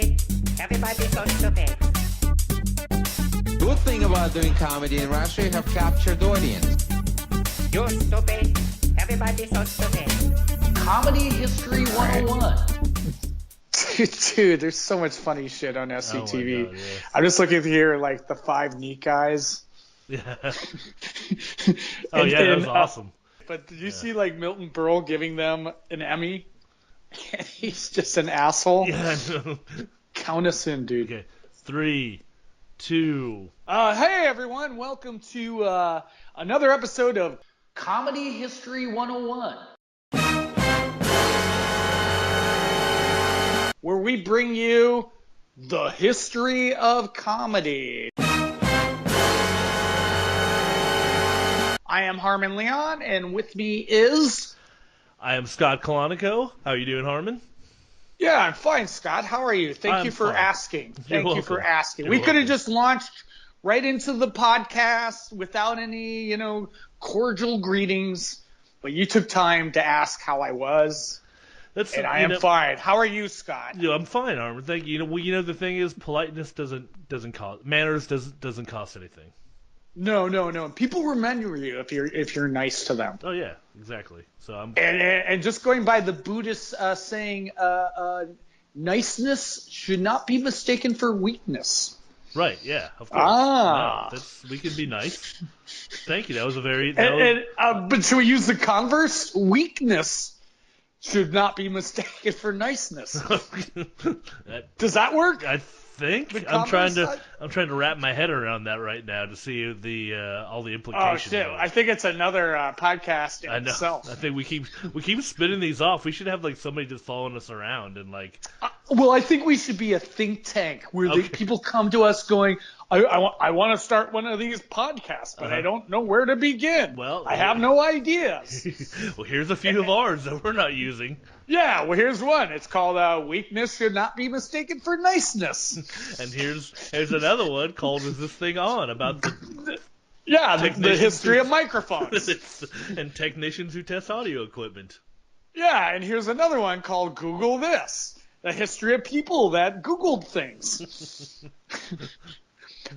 stupid. Everybody's so stupid. Good thing about doing comedy in Russia, you have captured audience. You're stupid. Everybody's so stupid. Comedy History 101. Dude, there's so much funny shit on SCTV. Oh my God, yes. I'm just looking here, like the 5 neat guys. Yeah. That was awesome. But did you see like Milton Berle giving them an Emmy? He's just an asshole. Yeah, I know. Count us in, dude. Okay, 3, 2. Hey everyone, welcome to another episode of Comedy History 101. where we bring you the history of comedy. I am Harmon Leon, and with me is... I am Scott Kalanico. How are you doing, Harmon? Yeah, I'm fine, Scott. How are you? Thank you for fine. asking. You're Thank you for welcome. asking. You're We could have welcome. just launched right into the podcast without any, cordial greetings, but you took time to ask how I was, and I am fine. How are you, Scott? Yeah, I'm fine, Harmon. Thank you. The thing is, politeness doesn't cost. Manners doesn't cost anything. No. People remember you if you're nice to them. Oh yeah, exactly. So I'm. And just going by the Buddhist saying, niceness should not be mistaken for weakness. Right, yeah, of course. Ah. No, we can be nice. Thank you. That was a very. But should we use the converse? Weakness should not be mistaken for niceness. Does that work? I think The I'm trying converse to wrap my head around that right now to see all the Oh implications. shit! of it. I think it's another podcast in I know. itself. I think we keep spinning these off. We should have like somebody just following us around and like. Well, I think we should be a think tank where Okay. people come to us going, I want to start one of these podcasts, but I don't know where to begin. Well, I have no ideas. Well, here's a few of ours that we're not using. Yeah, well, here's one. It's called Weakness Should Not Be Mistaken for Niceness. And here's another one called "Is This Thing On?" about the Yeah, the Technicians history who- of microphones. and technicians who test audio equipment. Yeah, and here's another one called Google This, the history of people that Googled things.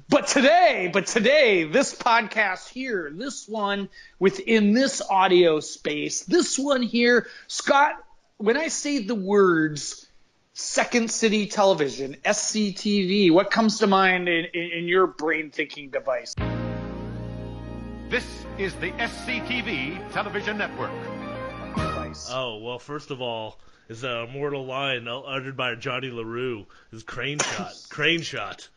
But today, this podcast here, this one within this audio space, this one here, Scott, when I say the words Second City Television, SCTV, what comes to mind in your brain thinking device? This is the SCTV television network. Oh well, first of all, is a mortal line uttered by Johnny LaRue. His crane shot.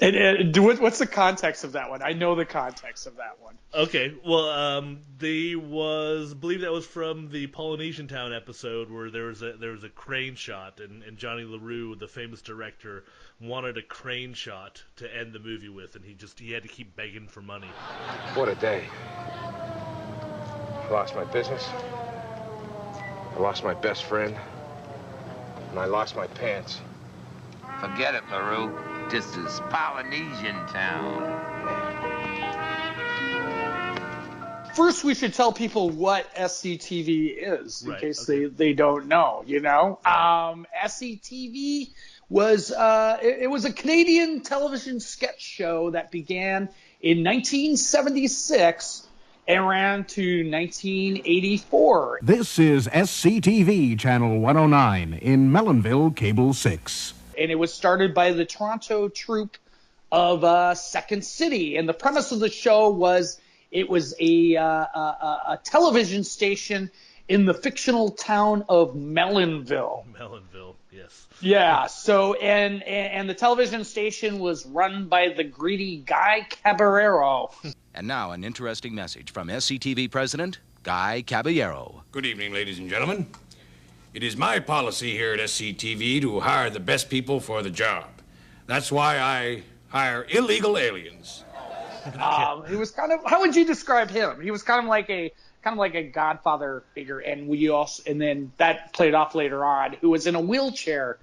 And what's the context of that one? I know the context of that one. Okay, well, I believe that was from the Polynesian Town episode where there was a crane shot, and Johnny LaRue, the famous director, wanted a crane shot to end the movie with, and he had to keep begging for money. What a day. I lost my business. I lost my best friend. And I lost my pants. Forget it, LaRue. This is Polynesian Town. First, we should tell people what SCTV is, in Right, case okay. they don't know, SCTV was it was a Canadian television sketch show that began in 1976 and ran to 1984. This is SCTV Channel 109 in Mellonville, Cable 6. And it was started by the Toronto troupe of Second City. And the premise of the show was it was a television station in the fictional town of Mellonville. Mellonville, yes. Yeah. So and the television station was run by the greedy Guy Caballero. And now an interesting message from SCTV President Guy Caballero. Good evening, ladies and gentlemen. It is my policy here at SCTV to hire the best people for the job. That's why I hire illegal aliens. He was kind of, how would you describe him? He was kind of like a Godfather figure, and then that played off later on. Who was in a wheelchair,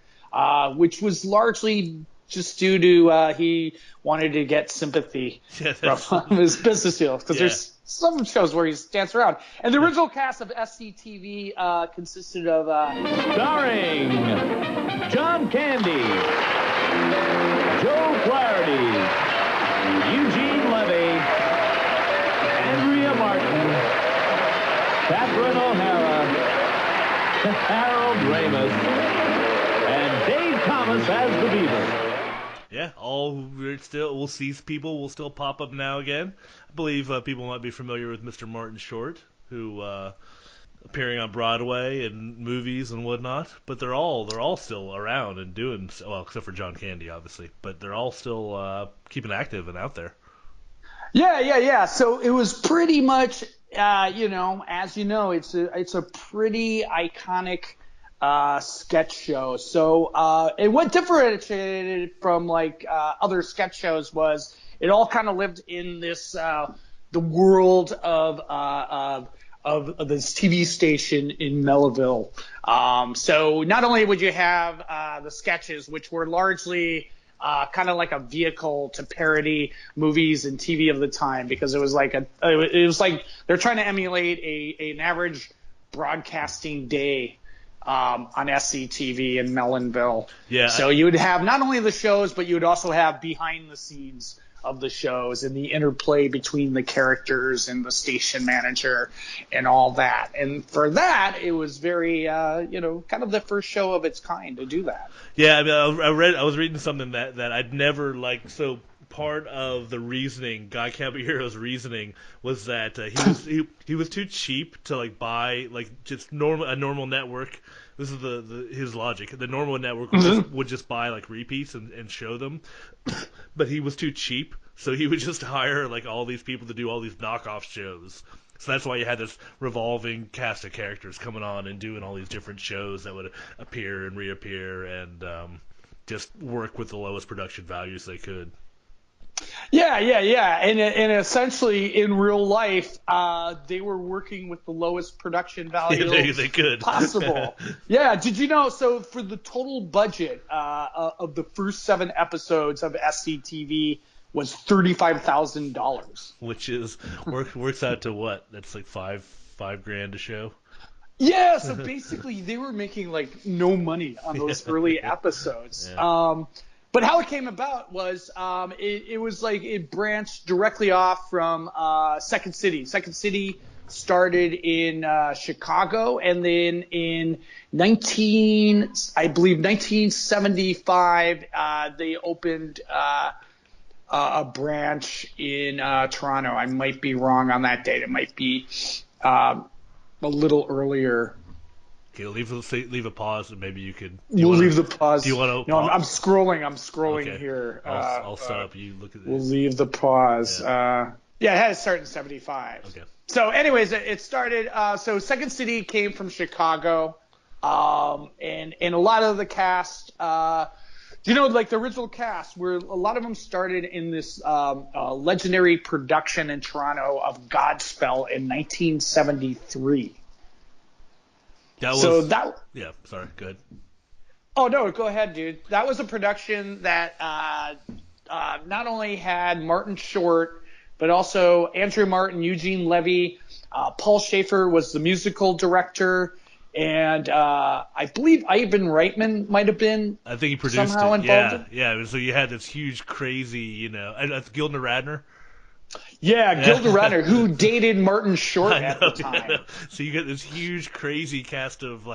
which was largely just due to he wanted to get sympathy from his business deal because some shows where he's dancing around. And the original cast of SCTV consisted of starring John Candy, Joe Flaherty, Eugene Levy, Andrea Martin, Catherine O'Hara, Harold Ramis, and Dave Thomas as the Beaver. Yeah, we'll see people will still pop up now again. I believe people might be familiar with Mr. Martin Short, who appearing on Broadway and movies and whatnot. But they're all still around and doing well, except for John Candy, obviously. But they're all still keeping active and out there. Yeah. So it was pretty much, as you know, it's a pretty iconic sketch show. So and what differentiated it from other sketch shows was it all kind of lived in this the world of this TV station in Melville. So not only would you have the sketches, which were largely kind of like a vehicle to parody movies and TV of the time, because it was like they're trying to emulate an average broadcasting day on SCTV in Melonville. Yeah. So you would have not only the shows, but you would also have behind the scenes of the shows and the interplay between the characters and the station manager and all that. And for that, it was very, kind of the first show of its kind to do that. Yeah, I mean, I was reading something that I'd never liked. So part of the reasoning, Guy Caballero's reasoning, was that he was too cheap to buy just a normal network. This is his logic. The normal network would just buy repeats and show them, but he was too cheap, so he would just hire all these people to do all these knockoff shows. So that's why you had this revolving cast of characters coming on and doing all these different shows that would appear and reappear and just work with the lowest production values they could. Yeah. And essentially, in real life, they were working with the lowest production value they could possible. Yeah. Did you know? So for the total budget of the first 7 episodes of SCTV was $35,000, which is works out to what? That's $5,000 a show. Yeah. So basically, they were making no money on those early episodes. Yeah. But how it came about was it was it branched directly off from Second City. Second City started in Chicago, and then in 1975, they opened a branch in Toronto. I might be wrong on that date. It might be a little earlier. Okay, leave a pause, and maybe you could. Leave the pause. Do you want to? No, I'm scrolling. Okay. Here. I'll stop. You look at this. We'll leave the pause. Yeah, it had to start in 75. Okay. So, anyways, it started. So, Second City came from Chicago, and a lot of the cast, the original cast, where a lot of them started in this legendary production in Toronto of Godspell in 1973. Yeah, sorry, go ahead. Oh, no, go ahead, dude. That was a production that not only had Martin Short, but also Andrea Martin, Eugene Levy, Paul Schaefer was the musical director, and I believe Ivan Reitman might have been I think he produced somehow it. Involved. Yeah. So you had this huge, crazy, Gilda Radner. Yeah, Gilda Radner, who dated Martin Short at the time. Yeah. So you get this huge, crazy cast of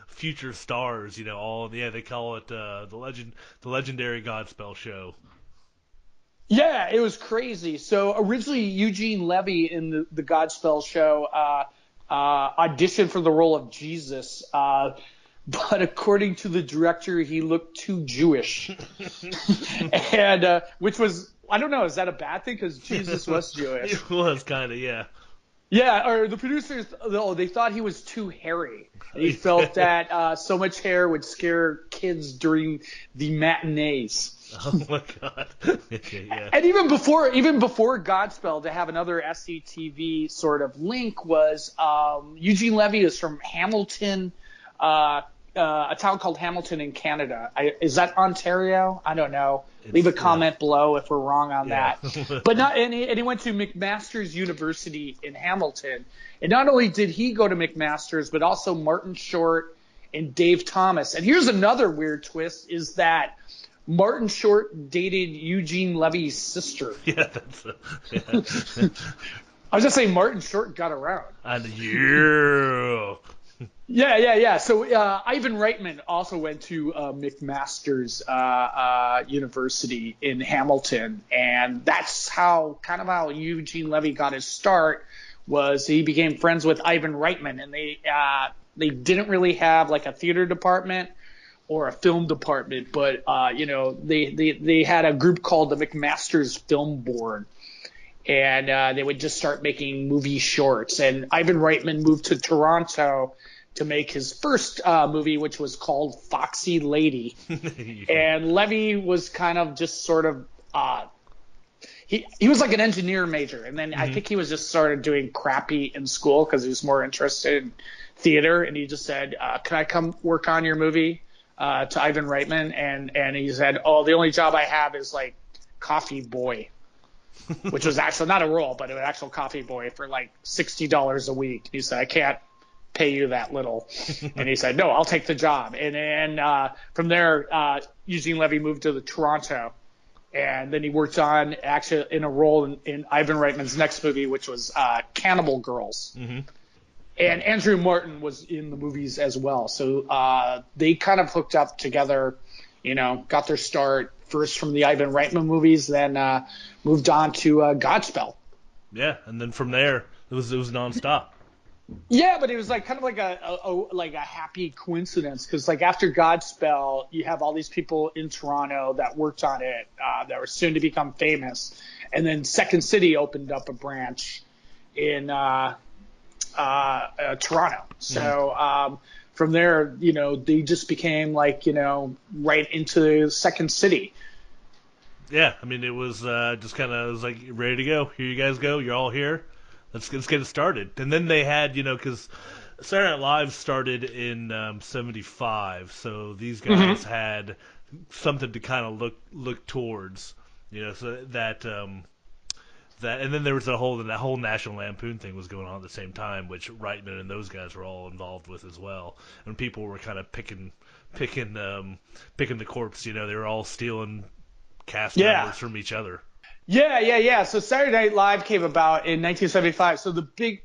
future stars, they call it the legendary Godspell show. Yeah, it was crazy. So originally Eugene Levy in the Godspell show auditioned for the role of Jesus, but according to the director, he looked too Jewish, and which was. I don't know. Is that a bad thing? Because Jesus was Jewish. It was kind of, yeah. Yeah, or the producers, they thought he was too hairy. And he felt that so much hair would scare kids during the matinees. Oh my God. Okay, yeah. And even before Godspell, to have another SCTV sort of link was Eugene Levy is from Hamilton, a town called Hamilton in Canada. Is that Ontario? I don't know. Leave a comment below if we're wrong on that. But he went to McMaster's University in Hamilton. And not only did he go to McMaster's, but also Martin Short and Dave Thomas. And here's another weird twist: is that Martin Short dated Eugene Levy's sister. Yeah, that's. I was just saying Martin Short got around. And Yeah. So Ivan Reitman also went to McMaster's University in Hamilton, and that's how Eugene Levy got his start. Was he became friends with Ivan Reitman, and they didn't really have like a theater department or a film department, but they had a group called the McMaster's Film Board. And they would just start making movie shorts. And Ivan Reitman moved to Toronto to make his first movie, which was called Foxy Lady. And Levy was kind of just sort of he was like an engineer major. And then I think he was just sort of doing crappy in school because he was more interested in theater. And he just said, can I come work on your movie to Ivan Reitman? And he said, oh, the only job I have is like coffee boy. Which was actually not a role, but an actual coffee boy for like $60 a week. He said, I can't pay you that little. And he said, no, I'll take the job. And from there, Eugene Levy moved to Toronto. And then he worked on actually in a role in Ivan Reitman's next movie, which was Cannibal Girls. Mm-hmm. And Andrea Martin was in the movies as well. So they kind of hooked up together, got their start first from the Ivan Reitman movies, then moved on to Godspell. Yeah, and then from there it was nonstop. Yeah, but it was like kind of like a happy coincidence because like after Godspell, you have all these people in Toronto that worked on it that were soon to become famous, and then Second City opened up a branch in Toronto. So from there, they just became like right into Second City. Yeah, I mean, it was just kind of like ready to go. Here you guys go. You're all here. Let's get it started. And then they had, because Saturday Night Live started in '75, so these guys had something to kind of look towards, so that and then there was that whole National Lampoon thing was going on at the same time, which Reitman and those guys were all involved with as well. And people were kind of picking the corpse. They were all stealing cast members from each other. Yeah. So Saturday Night Live came about in 1975. So the big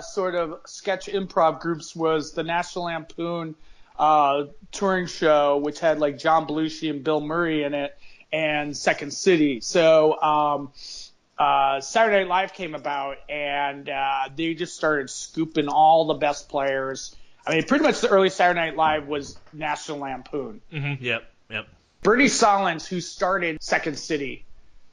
sort of sketch improv groups was the National Lampoon touring show, which had like John Belushi and Bill Murray in it, and Second City. So Saturday Night Live came about, and they just started scooping all the best players. I mean, pretty much the early Saturday Night Live was National Lampoon. Mm-hmm. Yep. Bernie Solins, who started Second City,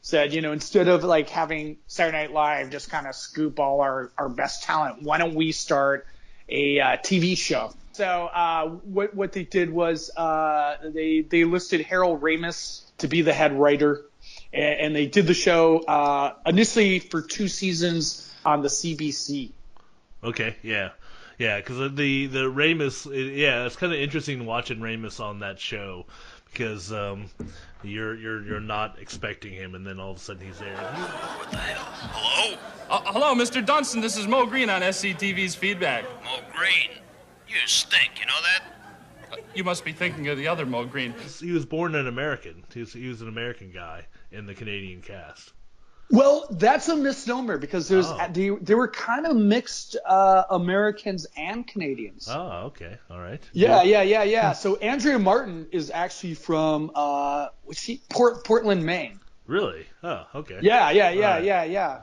said, instead of like having Saturday Night Live just kind of scoop all our best talent, why don't we start a TV show? So what they did was they listed Harold Ramis to be the head writer, and they did the show initially for 2 seasons on the CBC. Okay, yeah, because the Ramis, it's kind of interesting watching Ramis on that show. Because you're not expecting him, and then all of a sudden he's there. What the hell? Hello? Hello, Mr. Dunstan. This is Mo Green on SCTV's Feedback. Mo Green? You stink, you know that? You must be thinking of the other Mo Green. He was born an American. He was an American guy in the Canadian cast. Well, that's a misnomer because they were kind of mixed Americans and Canadians. Oh, okay, all right. Yeah. So Andrea Martin is actually from Portland, Maine. Really? Oh, okay. Yeah.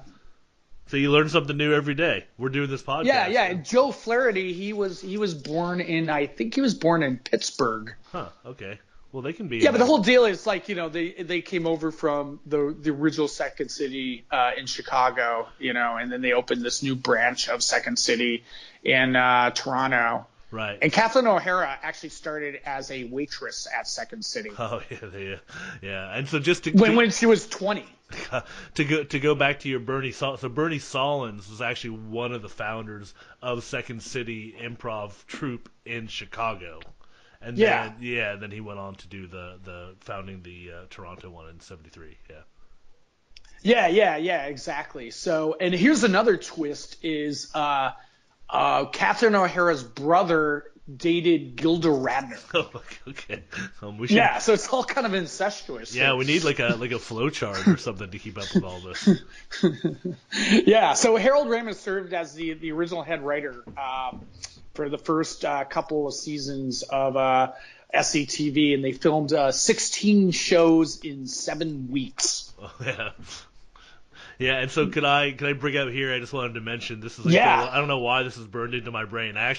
So you learn something new every day. We're doing this podcast. Yeah. And Joe Flaherty, he was born in Pittsburgh. Huh. Okay. Well, they can be. Yeah, but the whole deal is like they came over from the original Second City in Chicago, and then they opened this new branch of Second City in Toronto, Right. And Kathleen O'Hara actually started as a waitress at Second City. Oh yeah. And so just when she was 20. To go back to your Bernie Solins. So Bernie Solins was actually one of the founders of Second City Improv Troupe in Chicago. And then then he went on to do the founding the Toronto one in '73. Yeah, exactly. So, and here's another twist: is Catherine O'Hara's brother dated Gilda Radner. Oh, okay. Yeah, so it's all kind of incestuous. Yeah, we need like a flow chart or something to keep up with all this. Yeah, so Harold Ramis served as the original head writer for the first couple of seasons of SCTV, and they filmed 16 shows in 7 weeks. Oh, yeah. Yeah, and so could I bring up here? I just wanted to mention this is I don't know why this is burned into my brain. I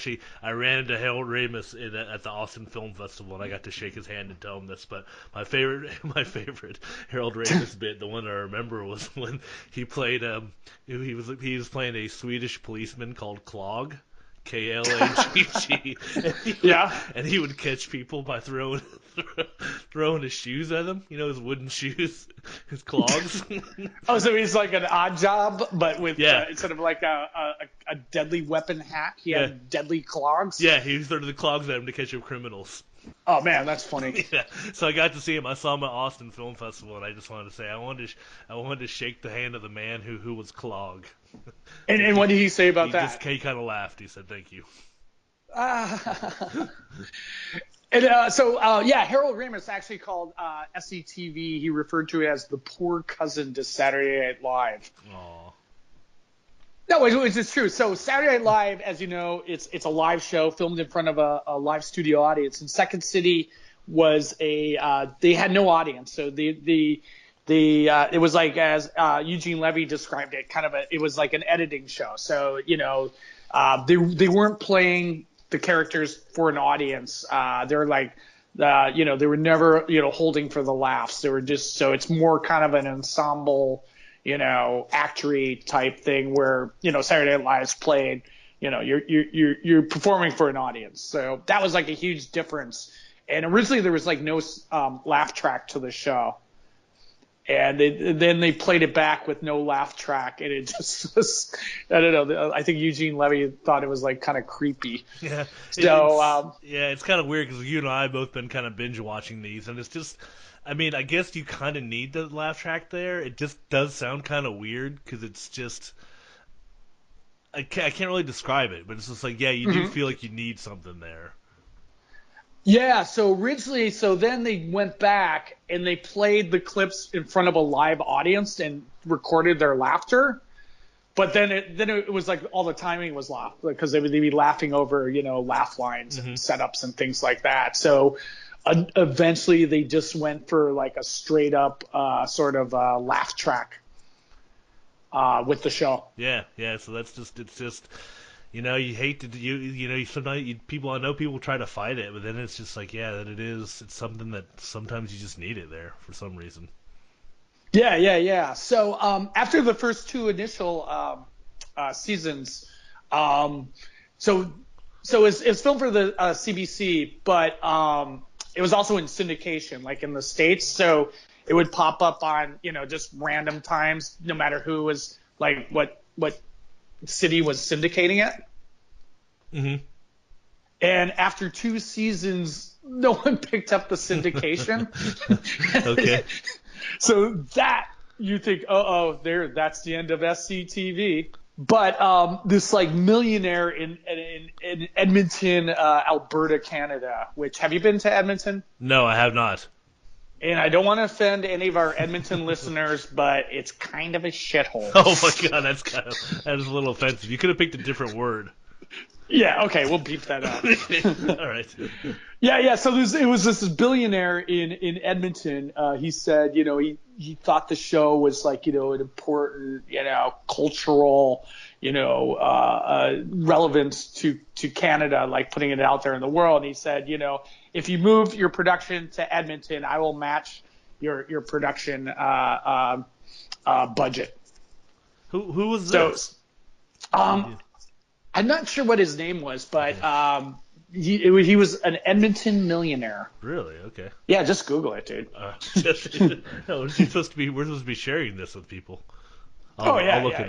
ran into Harold Ramis at the Austin Film Festival, and I got to shake his hand and tell him this. But my favorite Harold Ramis bit, the one I remember, was when he played he was playing a Swedish policeman called Clog. Klagg. And he would catch people by throwing his shoes at them. You know, his wooden shoes, his clogs. Oh, so he's like an odd job, but with instead of like a deadly weapon hat, he had deadly clogs. Yeah, he threw the clogs at him to catch up criminals. Oh man, that's funny. Yeah, so I got to see him. I saw him at Austin Film Festival, and I just wanted to say I wanted to shake the hand of the man who was Clog. And what did he say about that? He kind of laughed. He said, "Thank you." And Harold Ramis actually called SCTV. He referred to it as the poor cousin to Saturday Night Live. Aww. No, it's true. So Saturday Night Live, as you know, it's a live show filmed in front of a live studio audience. And Second City was they had no audience, so it was like, as Eugene Levy described it, it was like an editing show. So they weren't playing the characters for an audience. They're like they were never holding for the laughs. They were just, so it's more kind of an ensemble, actory type thing where, Saturday Night Live's played, you're performing for an audience. So that was like a huge difference. And originally there was like no laugh track to the show. And then they played it back with no laugh track, and it just was, I don't know. I think Eugene Levy thought it was like kind of creepy. Yeah. So it's kind of weird because you and I have both been kind of binge watching these, and it's just, I mean, I guess you kind of need the laugh track there. It just does sound kind of weird because it's just, I can't really describe it, but it's just like, yeah, you do feel like you need something there. Yeah, so then they went back and they played the clips in front of a live audience and recorded their laughter. But then it was like all the timing was off because they'd be laughing over, laugh lines and setups and things like that. So eventually they just went for like a straight up sort of laugh track with the show. Yeah. So it's just. You hate to sometimes I know people try to fight it, but then it's just like, it's something that sometimes you just need it there for some reason. Yeah. So after the first two initial seasons, so it's filmed for the CBC, but it was also in syndication, like in the States. So it would pop up on just random times, no matter who was like what city was syndicating it. Mm-hmm. And after 2 seasons, no one picked up the syndication. Okay. So that you think, that's the end of SCTV. But this like millionaire in Edmonton, Alberta, Canada. Which, have you been to Edmonton? No, I have not. And I don't want to offend any of our Edmonton listeners, but it's kind of a shithole. Oh my God, that is a little offensive. You could have picked a different word. Yeah, okay, we'll beep that out. All right. Yeah. So it was this billionaire in Edmonton. He said, he thought the show was like, an important, cultural, relevance to Canada, like putting it out there in the world. And he said, if you move your production to Edmonton, I will match your production budget. Who was this? I'm not sure what his name was, but he was an Edmonton millionaire. Really? Okay. Yeah, just Google it, dude. No, we're supposed to be sharing this with people. I'll look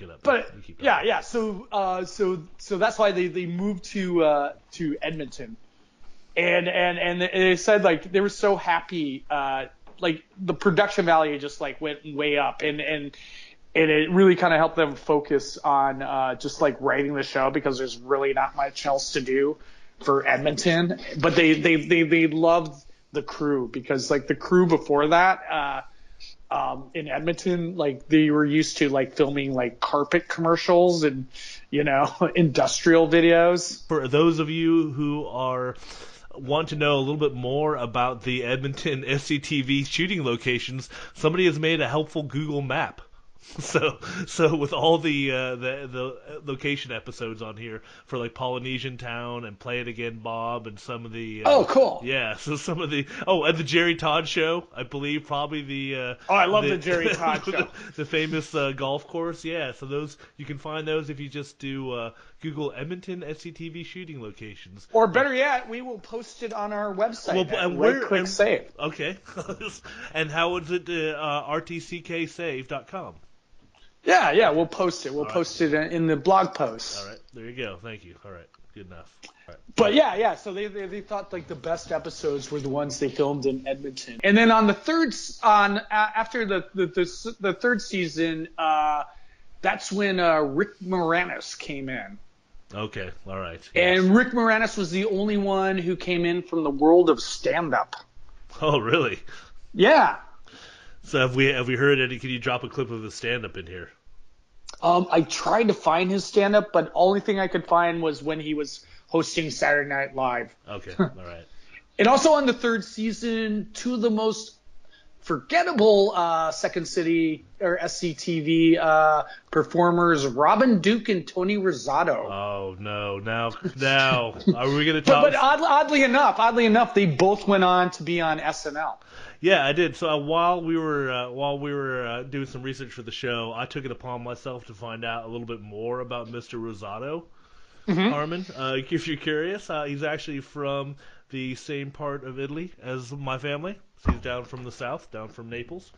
it up. But yeah. So that's why they moved to Edmonton, and they said like they were so happy, like the production value just like went way up, and it really kind of helped them focus on just like writing the show because there's really not much else to do for Edmonton. But they loved the crew because like the crew before that. In Edmonton, like they were used to like filming like carpet commercials and, industrial videos. For those of you who want to know a little bit more about the Edmonton SCTV shooting locations, somebody has made a helpful Google map. So with all the location episodes on here for like Polynesian Town and Play It Again Bob and some of the cool. Yeah, so some of the at the Jerry Todd Show, I believe probably the I love the Jerry Todd Show. The famous golf course. Yeah, so those you can find those if you just do Google Edmonton SCTV shooting locations. Or better yet, we will post it on our website. Click save. Okay. And how is it rtcksave.com? Yeah, we'll post it. We'll post it in the blog post. All right, there you go. Thank you. All right, good enough. All right. But yeah. So they thought like the best episodes were the ones they filmed in Edmonton. And then on the after the third season, that's when Rick Moranis came in. Okay, all right. Yes. And Rick Moranis was the only one who came in from the world of stand-up. Oh, really? Yeah. So have we heard any? Can you drop a clip of his stand-up in here? I tried to find his stand-up, but only thing I could find was when he was hosting Saturday Night Live. Okay, all right. And also on the third season, two of the most forgettable Second City or SCTV performers, Robin Duke and Tony Rosato. Oh no! Now are we going to talk? But oddly enough, they both went on to be on SNL. Yeah, I did. So while we were doing some research for the show, I took it upon myself to find out a little bit more about Mr. Rosato. Harmon, if you're curious, he's actually from the same part of Italy as my family. He's down from the south, down from Naples.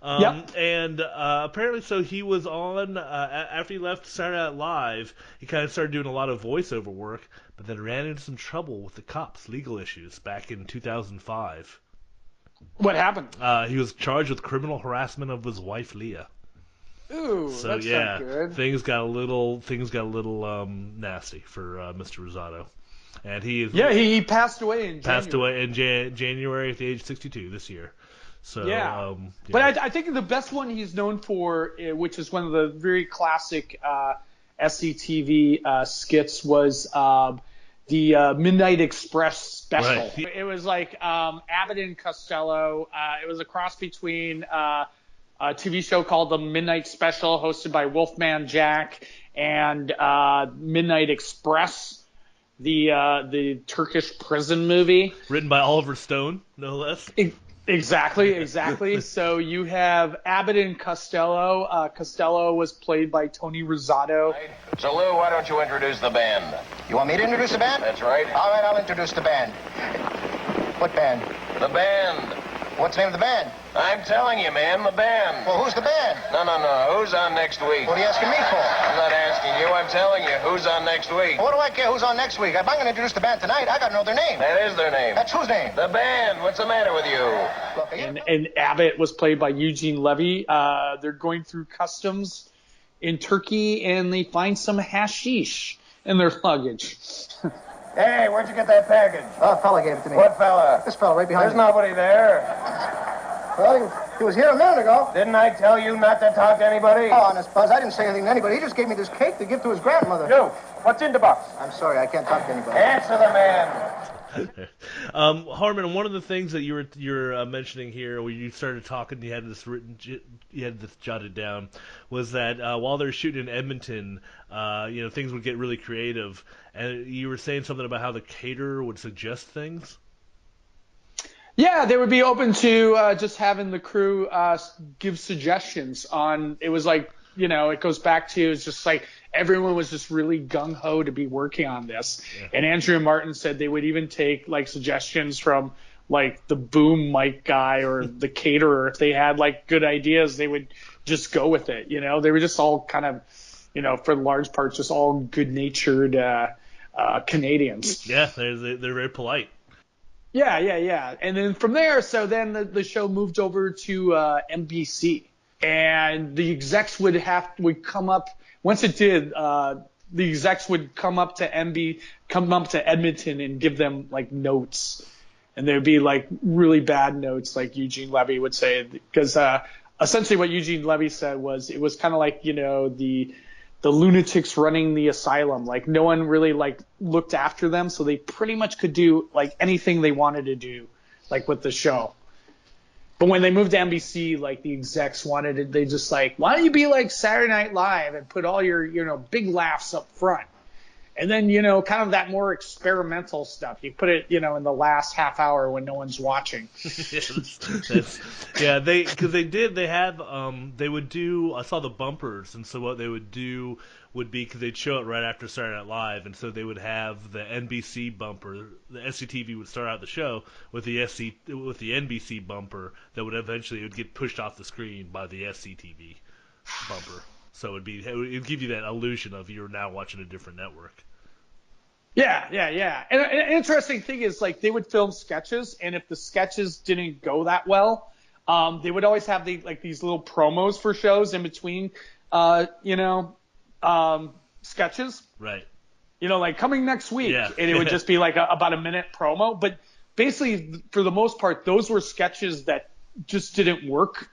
Yep. And apparently, so he was on, after he left Saturday Night Live, he kind of started doing a lot of voiceover work, but then ran into some trouble with the cops, legal issues, back in 2005. What happened? He was charged with criminal harassment of his wife, Leah. Ooh, so that's yeah, not good. things got a little nasty for Mr. Rosato, and he passed away in January. Passed away in January at the age of 62 this year. So yeah, but I think the best one he's known for, which is one of the very classic SCTV skits, was the Midnight Express special. Right. It was like Abbott and Costello. It was a cross between a TV show called The Midnight Special, hosted by Wolfman Jack, and Midnight Express, the Turkish prison movie. Written by Oliver Stone, no less. Exactly. So you have Abbott and Costello. Costello was played by Tony Rosato. So, Lou, why don't you introduce the band? You want me to introduce the band? That's right. All right, I'll introduce the band. What band? The band. What's the name of the band? I'm telling you, man, the band. Well, who's the band? No. Who's on next week? What are you asking me for? I'm not asking you. I'm telling you. Who's on next week? Well, what do I care who's on next week? If I'm going to introduce the band tonight, I got to know their name. That is their name. That's whose name? The band. What's the matter with you? Look, and Abbott was played by Eugene Levy. They're going through customs in Turkey, and they find some hashish in their luggage. Hey, where'd you get that package? Oh, a fella gave it to me. What fella? This fella right behind There's me. nobody there. Well, he was here a minute ago. Didn't I tell you not to talk to anybody? Oh, honest, Buzz, I didn't say anything to anybody. He just gave me this cake to give to his grandmother. You, what's in the box? I'm sorry, I can't talk to anybody. Answer the man. Harmon, one of the things that you're mentioning here, when you started talking, you had this jotted down, was that while they're shooting in Edmonton, things would get really creative, and you were saying something about how the caterer would suggest things. Yeah, they would be open to just having the crew give suggestions on. It was like, it goes back to, it's just like everyone was just really gung-ho to be working on this. And Andrea Martin said they would even take like suggestions from like the boom mic guy or the caterer. If they had like good ideas, they would just go with it. You know, they were just all kind of, you know, for the large part, just all good-natured Canadians. Yeah, they're very polite. Yeah. And then from there, so then the show moved over to NBC, and the execs would come up once it did. The execs would come up to Edmonton and give them like notes, and there'd be like really bad notes, like Eugene Levy would say, because essentially what Eugene Levy said was it was kind of like, you know, the lunatics running the asylum. Like no one really like looked after them, so they pretty much could do like anything they wanted to do, like with the show. But when they moved to NBC, like the execs wanted it, they just like, why don't you be like Saturday Night Live and put all your, you know, big laughs up front, and then, you know, kind of that more experimental stuff, you put it, you know, in the last half hour when no one's watching. They would do, I saw the bumpers, and so what they would do would be, because they'd show it right after Saturday Night Live, and so they would have the NBC bumper, the SCTV would start out the show with the NBC bumper that would eventually, it would get pushed off the screen by the SCTV bumper. So it would give you that illusion of you're now watching a different network. Yeah. And an interesting thing is, like, they would film sketches, and if the sketches didn't go that well, they would always have these little promos for shows in between, sketches. Right. You know, like coming next week, yeah. And it would just be like about a minute promo. But basically, for the most part, those were sketches that just didn't work.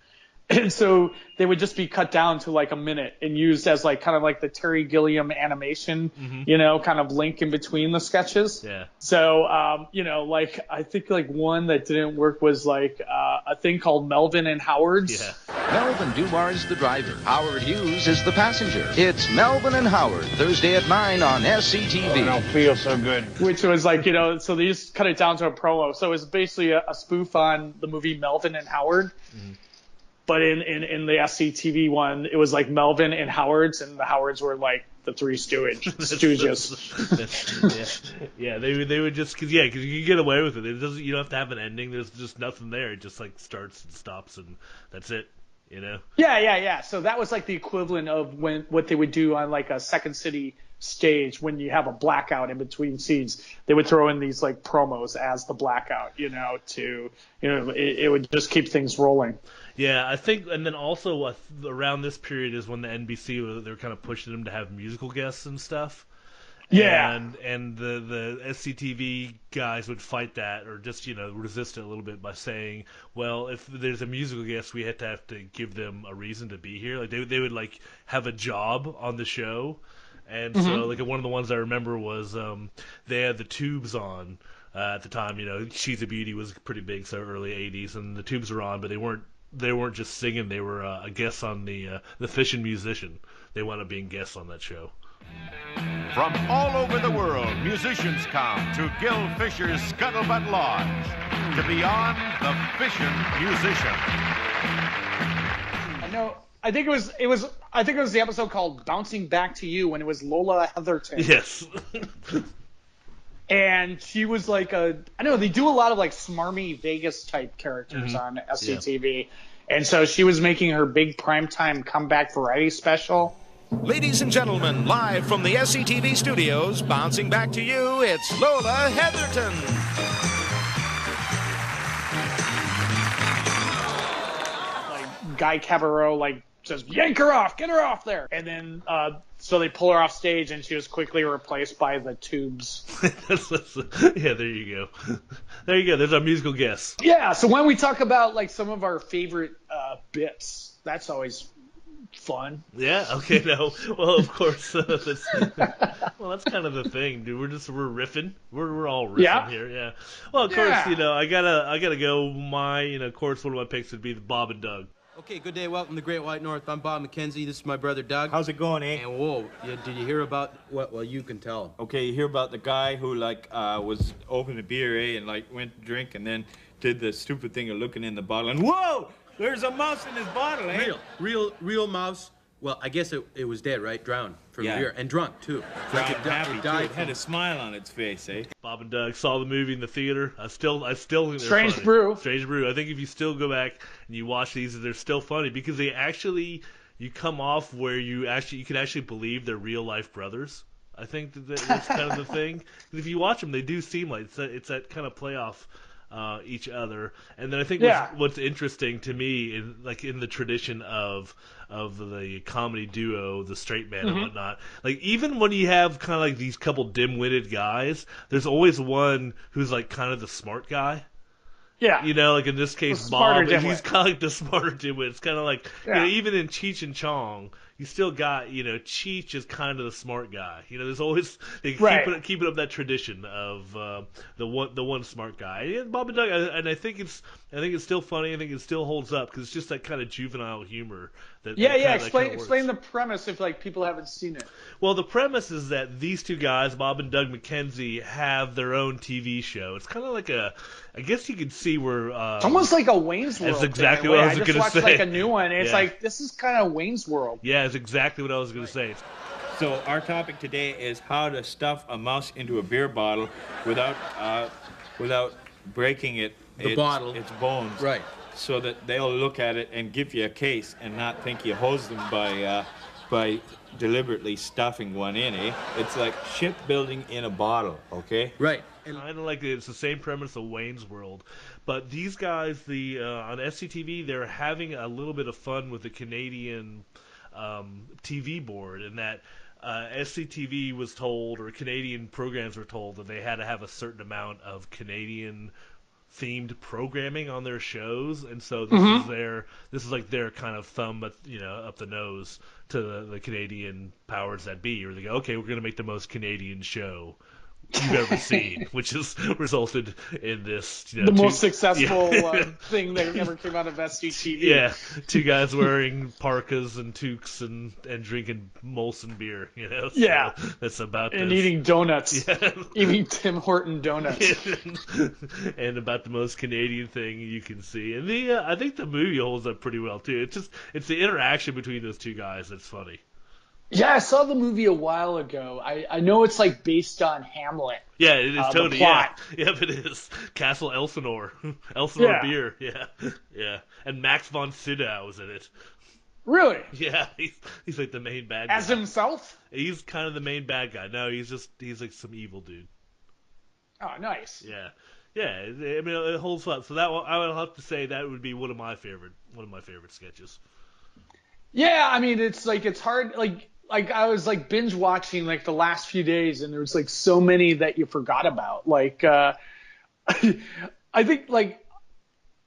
And so they would just be cut down to like a minute and used as like kind of like the Terry Gilliam animation, you know, kind of link in between the sketches. Yeah. So, you know, like I think like one that didn't work was like a thing called Melvin and Howard's. Yeah. Melvin Dumar is the driver. Howard Hughes is the passenger. It's Melvin and Howard, Thursday at 9 on SCTV. I don't feel so good. Which was like, you know, so they just cut it down to a promo. So it was basically a spoof on the movie Melvin and Howard. Mm-hmm. But in the SCTV one, it was like Melvin and Howard's, and the Howards were like the Three Stooges. Yeah, they would just because you can get away with it. You don't have to have an ending. There's just nothing there. It just like starts and stops, and that's it. You know. Yeah. So that was like the equivalent of what they would do on like a Second City stage when you have a blackout in between scenes. They would throw in these like promos as the blackout. You know, it would just keep things rolling. Yeah, I think, and then also around this period is when the NBC, they were kind of pushing them to have musical guests and stuff. Yeah. And the SCTV guys would fight that, or just, you know, resist it a little bit by saying, well, if there's a musical guest, we have to give them a reason to be here. Like they would like have a job on the show. And so like one of the ones I remember was they had the Tubes on at the time. You know, She's a Beauty was pretty big, so early 80s, and the Tubes were on, but they weren't just singing. They were a guest on the Fish and Musician. They wound up being guests on that show. From all over the world, musicians come to Gil Fisher's Scuttlebutt Lodge to be on the Fishin' Musician. I think it was the episode called Bouncing Back to You, when it was Lola Heatherton. Yes. And she was like they do a lot of like smarmy Vegas type characters on SCTV. Yeah. And so she was making her big primetime comeback variety special. Ladies and gentlemen, live from the SCTV studios, bouncing back to you, it's Lola Heatherton. Like Guy Cabarrot like says, yank her off, get her off there. And then so they pull her off stage, and she was quickly replaced by the Tubes. Yeah, there you go. There you go. There's our musical guest. Yeah, so when we talk about like some of our favorite bits, that's always fun. Yeah, okay, no. Well, of course, that's kind of the thing, dude. We're riffing. We're all riffing here, yeah. Well, of course, you know, I gotta go. Of course, one of my picks would be the Bob and Doug. Okay, good day. Welcome to Great White North. I'm Bob McKenzie. This is my brother Doug. How's it going, eh? And whoa, did you hear about what? Well, you can tell. Okay, you hear about the guy who was opening a beer, eh, and went to drink, and then did the stupid thing of looking in the bottle, and whoa, there's a mouse in his bottle, eh? Real mouse. Well, I guess it was dead, right? Drowned from Yeah. beer. And drunk, too. Drowned Like happy, it died too. It had a smile on its face, eh? Bob and Doug saw the movie in the theater. I still think they're Strange funny. Brew. Strange Brew. I think if you still go back and you watch these, they're still funny because they actually, you come off where you can actually believe they're real life brothers. I think that's kind of the thing. 'Cause if you watch them, they do seem like it's that kind of play off each other. And then I think what's interesting to me in the tradition of the comedy duo, the straight man and whatnot, like even when you have kind of like these couple dim-witted guys, there's always one who's like kind of the smart guy. Yeah. You know, like in this case, smarter Bob, dimwit. he's kind of like the smarter dimwit. It's kind of like, you know, even in Cheech and Chong, you still got, you know, Cheech is kind of the smart guy. You know, there's always, they keep it up that tradition of the one smart guy. And Bob and Doug, and I think it's still funny. I think it still holds up because it's just that kind of juvenile humor. Explain the premise if like people haven't seen it. Well, the premise is that these two guys, Bob and Doug McKenzie, have their own TV show. It's kind of like I guess you could see where it's almost like a Wayne's World. That's exactly what I was going to say. I just watched like a new one. And it's like this is kind of Wayne's World. Yeah, it's exactly what I was going to say. So our topic today is how to stuff a mouse into a beer bottle without breaking its bones. Right. So that they'll look at it and give you a case and not think you hose them by deliberately stuffing one in, eh? It's like shipbuilding in a bottle, okay? Right. Kind of like it's the same premise of Wayne's World, but these guys, on SCTV, they're having a little bit of fun with the Canadian TV board, in that SCTV was told, or Canadian programs were told, that they had to have a certain amount of Canadian themed programming on their shows, and so this is like their kind of thumb up the nose to the Canadian powers that be, or they go, okay, we're going to make the most Canadian show you've ever seen, which has resulted in this the most successful thing that ever came out of SCTV. Yeah, two guys wearing parkas and toques and drinking Molson beer, you know. So yeah, that's about and this. eating donuts, eating Tim Horton donuts, and about the most Canadian thing you can see. And I think the movie holds up pretty well too. It's the interaction between those two guys that's funny. Yeah, I saw the movie a while ago. I know it's like based on Hamlet. Yeah, it is totally. Yeah, it is. Castle Elsinore, beer. Yeah. And Max von Sydow was in it. Really? Yeah, he's like the main bad guy. As himself? He's kind of the main bad guy. No, he's like some evil dude. Oh, nice. Yeah. I mean, it holds up. So that one, I would have to say that would be one of my favorite sketches. Yeah, I mean, it's hard. Like I was like binge watching like the last few days, and there was like so many that you forgot about. Like I think like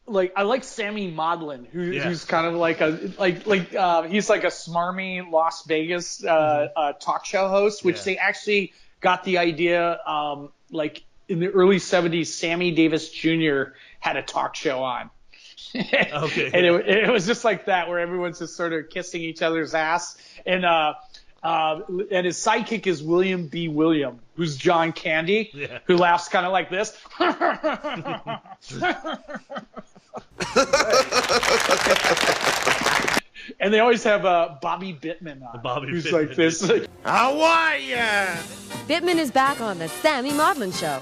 I like Sammy Maudlin, who's kind of like he's like a smarmy Las Vegas talk show host, which they actually got the idea like in the early 70s. Sammy Davis Jr. had a talk show on. Okay. And it was just like that, where everyone's just sort of kissing each other's ass, and his sidekick is William B. William, who's John Candy, who laughs kind of like this. And they always have Bobby Bittman on, who's Bittman. Like this. How are ya? Bittman is back on the Sammy Maudlin Show.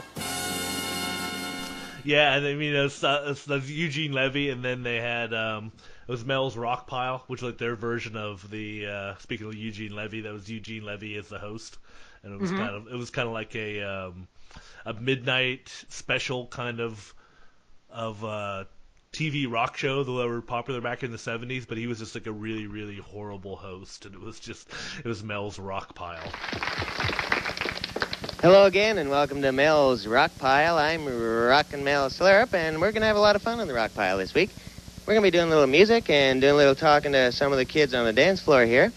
Yeah, and I mean, that's Eugene Levy, and then they had it was Mel's Rock Pile, which was like their version of the speaking of Eugene Levy, that was Eugene Levy as the host, and it was kind of like a midnight special kind of TV rock show that were popular back in the 70s, but he was just like a really, really horrible host, and it was Mel's Rock Pile. Hello again, and welcome to Mel's Rock Pile. I'm Rockin' Mel Slurp, and we're going to have a lot of fun on the Rock Pile this week. We're going to be doing a little music and doing a little talking to some of the kids on the dance floor here.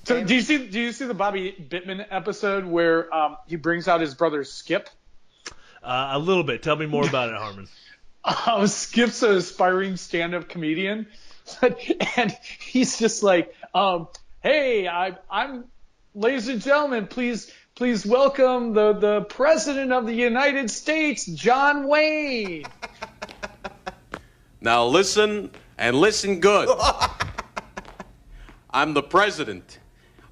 So do you see the Bobby Bittman episode where he brings out his brother Skip? A little bit. Tell me more about it, Harmon. Skip's an aspiring stand-up comedian, and he's just like, hey, I'm ladies and gentlemen, please welcome the President of the United States, John Wayne. Now listen, and listen good. I'm the president.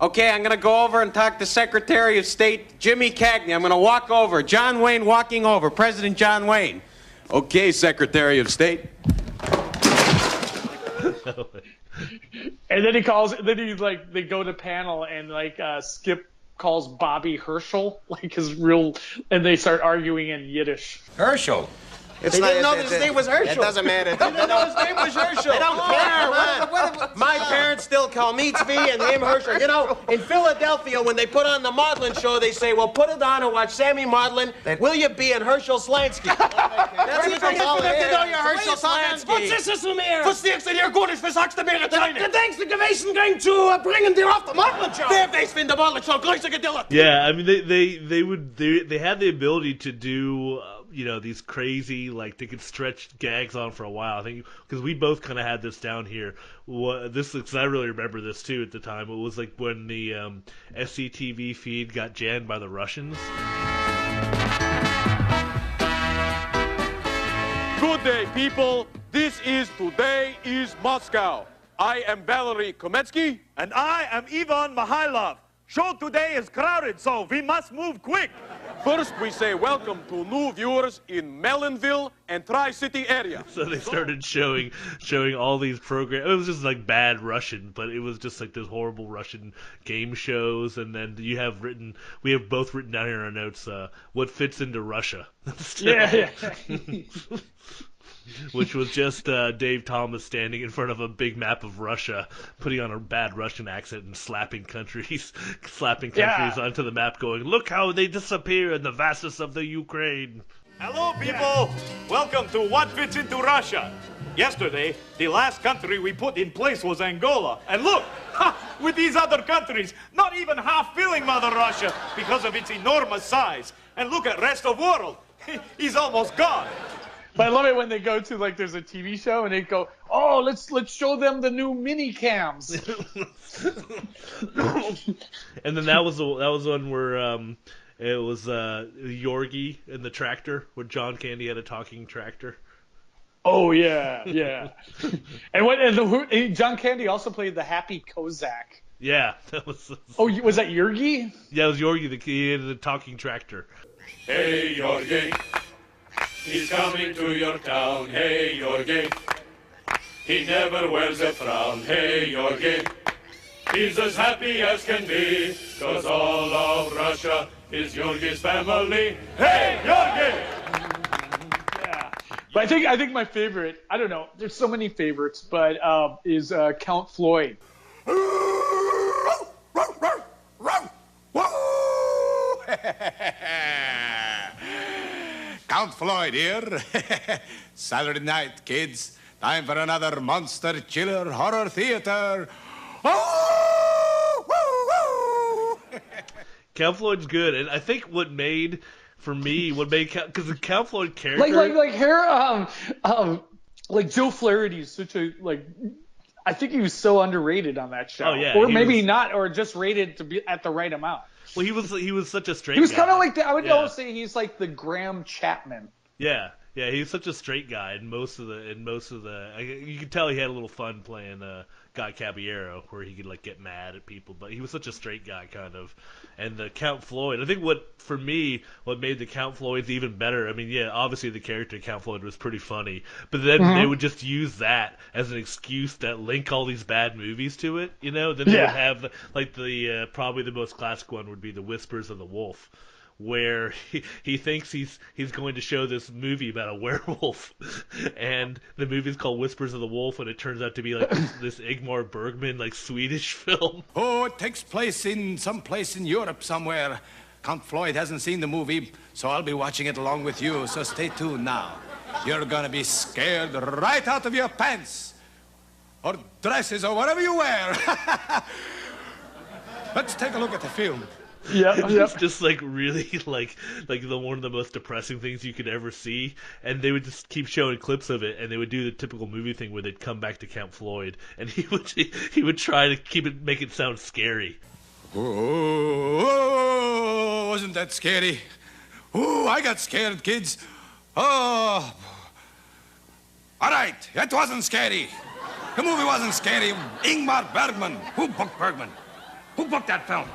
Okay, I'm going to go over and talk to Secretary of State Jimmy Cagney. I'm going to walk over. John Wayne walking over. President John Wayne. Okay, Secretary of State. And then he calls. Then he they go to panel and Skip calls Bobby Herschel his real, and they start arguing in Yiddish. Herschel. They didn't know his name was Herschel. It doesn't matter. They didn't know his name was Herschel. They don't care. My parents still call me Tzvi and him Herschel. You know, in Philadelphia, when they put on the Maudlin show, they say, well, put it on and watch Sammy Maudlin, William B. and Herschel Slansky. That's what they call it. You know you're Herschel Slansky. Was ist es mir? Was denkst du dir gut ist? Was sagst du mir jetzt eine? Du denkst, du gewesen going to bringen dir auf the Maudlin show. Wer weiß, wenn der Maudlin show größer gedillet. Yeah, I mean, they had the ability to do... these crazy, they could stretch gags on for a while. I think because we both kind of had this down here. Because I really remember this too at the time. It was when the SCTV feed got jammed by the Russians. Good day, people. Today is Moscow. I am Valery Kometsky. And I am Ivan Mihailov. Show today is crowded, so we must move quick. First, we say welcome to new viewers in Mellonville and Tri-City area. So they started showing all these programs. It was just bad Russian, but it was just this horrible Russian game shows. And then we have both written down here in our notes what fits into Russia. Yeah. Which was just Dave Thomas standing in front of a big map of Russia, putting on a bad Russian accent and slapping countries onto the map, going, "Look how they disappear in the vastness of the Ukraine." Hello, people. Welcome to What Fits into Russia. Yesterday, the last country we put in place was Angola. And look, with these other countries, not even half filling Mother Russia because of its enormous size. And look at rest of world. He's almost gone. But I love it when they go to there's a TV show and they go, oh, let's show them the new mini cams. And then that was one where it was Yorgi and the tractor, where John Candy had a talking tractor. Oh yeah. And John Candy also played the Happy Kozak. Yeah, that was. Oh, was that Yorgi? Yeah, it was Yorgi. He had the talking tractor. Hey, Yorgi. He's coming to your town, hey, Yorgi. He never wears a frown, hey, Yorgi. He's as happy as can be, 'cause all of Russia is Yorgi's family. Hey, Yorgi! Yeah. But I think my favorite, I don't know, there's so many favorites, but is Count Floyd. Count Floyd here. Saturday night, kids. Time for another monster chiller horror theater. Count Floyd's good, and I think what made because the Count Floyd character, Joe Flaherty is such a I think he was so underrated on that show. Oh yeah, or maybe not, or just rated to be at the right amount. Well, he was such a straight. He was kind of guy. I would almost say he's like the Graham Chapman. Yeah, he's such a straight guy, and most of the you could tell he had a little fun playing Guy Caballero, where he could get mad at people, but he was such a straight guy kind of. And the Count Floyd, I think what made the Count Floyds even better. I mean, yeah, obviously the character Count Floyd was pretty funny, but then they would just use that as an excuse that link all these bad movies to it. Then they would have the probably the most classic one would be The Whispers of the Wolf, where he thinks he's going to show this movie about a werewolf, and the movie's called Whispers of the Wolf, and it turns out to be this Ingmar Bergman Swedish film. Oh, it takes place in some place in Europe somewhere. Count Floyd hasn't seen the movie, so I'll be watching it along with you, so stay tuned now. You're gonna be scared right out of your pants, or dresses, or whatever you wear. Let's take a look at the film. Yeah, it's just really one of the most depressing things you could ever see, and they would just keep showing clips of it, and they would do the typical movie thing where they'd come back to Count Floyd, and he would try to make it sound scary. Oh, wasn't that scary? Oh, I got scared, kids. Oh, all right, that wasn't scary. The movie wasn't scary. Ingmar Bergman. Who booked Bergman? Who booked that film?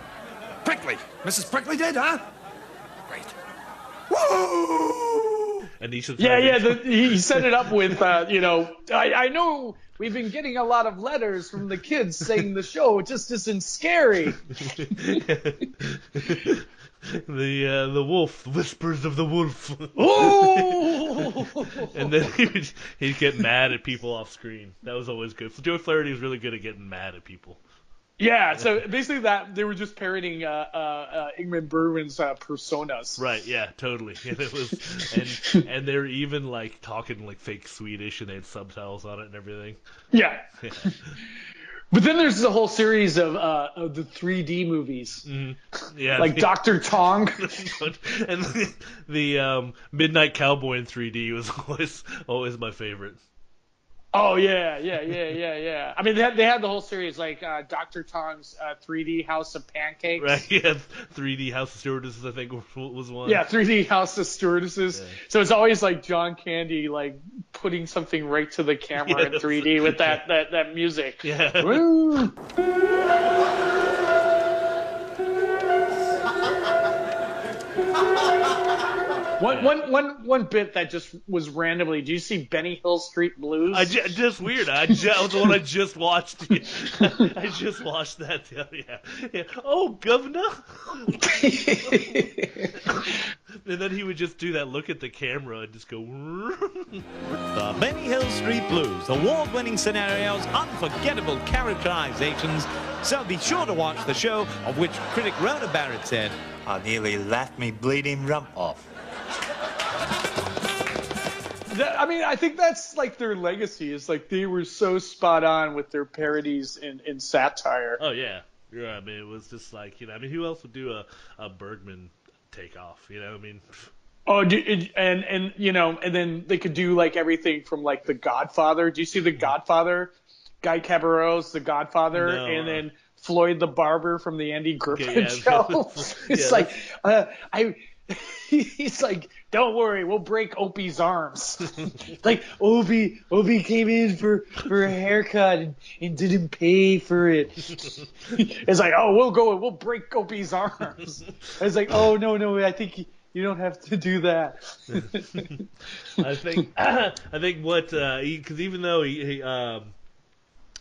Prickly. Mrs. Prickly did, huh? Great. Woo! And he should he set it up with, I know we've been getting a lot of letters from the kids saying the show just isn't scary. The wolf, whispers of the wolf. Ooh! And then he'd get mad at people off screen. That was always good. So Joe Flaherty was really good at getting mad at people. Yeah, so basically they were just parodying Ingmar Bergman's personas. Right, yeah, totally. And it was and they're even like talking like fake Swedish and they had subtitles on it and everything. Yeah. But then there's the whole series of the 3D movies. Mm-hmm. Yeah. Like Dr. Tong. And the Midnight Cowboy in 3D was always my favorite. Oh, yeah. I mean, they had the whole series, like Dr. Tong's 3D House of Pancakes. Right, yeah, 3D House of Stewardesses, I think, was one. Yeah, 3D House of Stewardesses. Yeah. So it's always like John Candy, like, putting something right to the camera in 3D with that music. Yeah. Woo! One bit that just was randomly. Do you see Benny Hill Street Blues? Just weird. That was the one I just watched. I just watched that. Yeah. Oh, governor. And then he would just do that look at the camera and just go. The Benny Hill Street Blues, award-winning scenarios, unforgettable characterizations. So be sure to watch the show, of which critic Rhoda Barrett said, "I nearly laughed me bleeding rump off." I mean, I think that's like their legacy. Is like they were so spot on with their parodies in satire. Oh yeah. I mean, it was just like, I mean, who else would do a Bergman takeoff? I mean. Oh, and then they could do like everything from like The Godfather. Do you see The Godfather? Guy Cabaret's The Godfather, No. And then Floyd the Barber from the Andy Griffith Show. It's like he's like, don't worry, we'll break Opie's arms. Like Opie came in for a haircut and didn't pay for it. It's like, oh, we'll break Opie's arms. It's like, oh no, I think you don't have to do that. I think what because even though he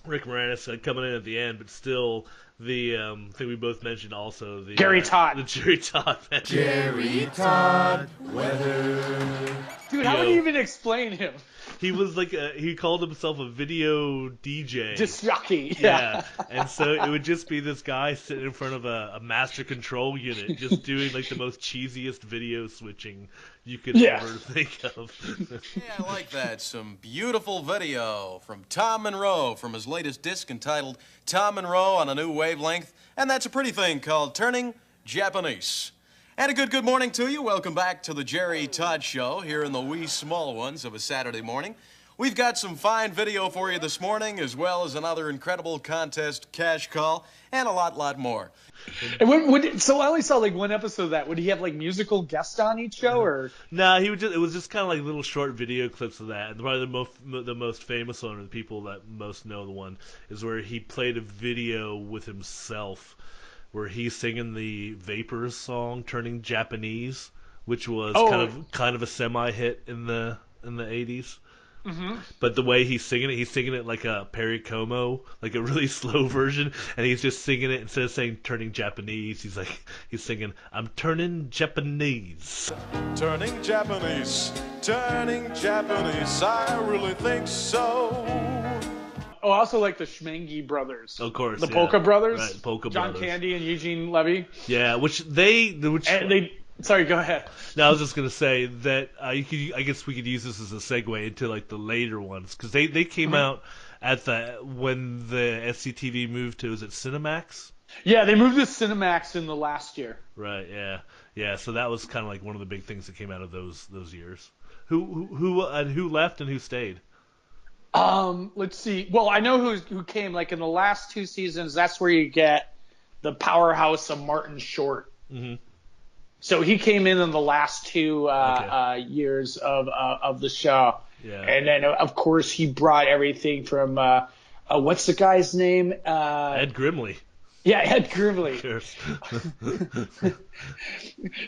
Rick Moranis coming in at the end, but still the thing we both mentioned also the Gary Todd. The Jerry Todd. Jerry Todd weather. Dude, how would you even explain him? He was like he called himself a video DJ. Disc jockey. Yeah. And so it would just be this guy sitting in front of a master control unit just doing like the most cheesiest video switching you could ever think of. Yeah, I like that. Some beautiful video from Tom Monroe from his latest disc entitled Tom Monroe on a New Wavelength. And that's a pretty thing called Turning Japanese. And a good morning to you. Welcome back to the Jerry Todd Show here in the wee small ones of a Saturday morning. We've got some fine video for you this morning, as well as another incredible contest cash call, and a lot more. And so I only saw like one episode of that. Would he have like musical guests on each show, or? No, it was just kind of like little short video clips of that. And probably the most famous one, or the people that most know the one, is where he played a video with himself, where he's singing the Vapors song "Turning Japanese," which was kind of a semi-hit in the 80s. Mm-hmm. But the way he's singing it like a Perry Como, like a really slow version, and he's just singing it instead of saying "turning Japanese." He's singing, "I'm turning Japanese." Turning Japanese, I really think so. Oh, I also like the Schmengi brothers. Of course, the Polka Brothers. Right, Polka John Brothers. Candy and Eugene Levy. Yeah, Sorry, go ahead. No, I was just gonna say that I guess we could use this as a segue into like the later ones, because they came out at when the SCTV moved to, is it Cinemax? Yeah, they moved to Cinemax in the last year. Right. Yeah. So that was kind of like one of the big things that came out of those years. Who left and who stayed? Let's see. Well, I know who came. Like in the last two seasons, that's where you get the powerhouse of Martin Short. Mm-hmm. So he came in the last two years of the show. Yeah. And then, of course, he brought everything from what's the guy's name? Ed Grimley. Yeah, Ed Grimley. Sure.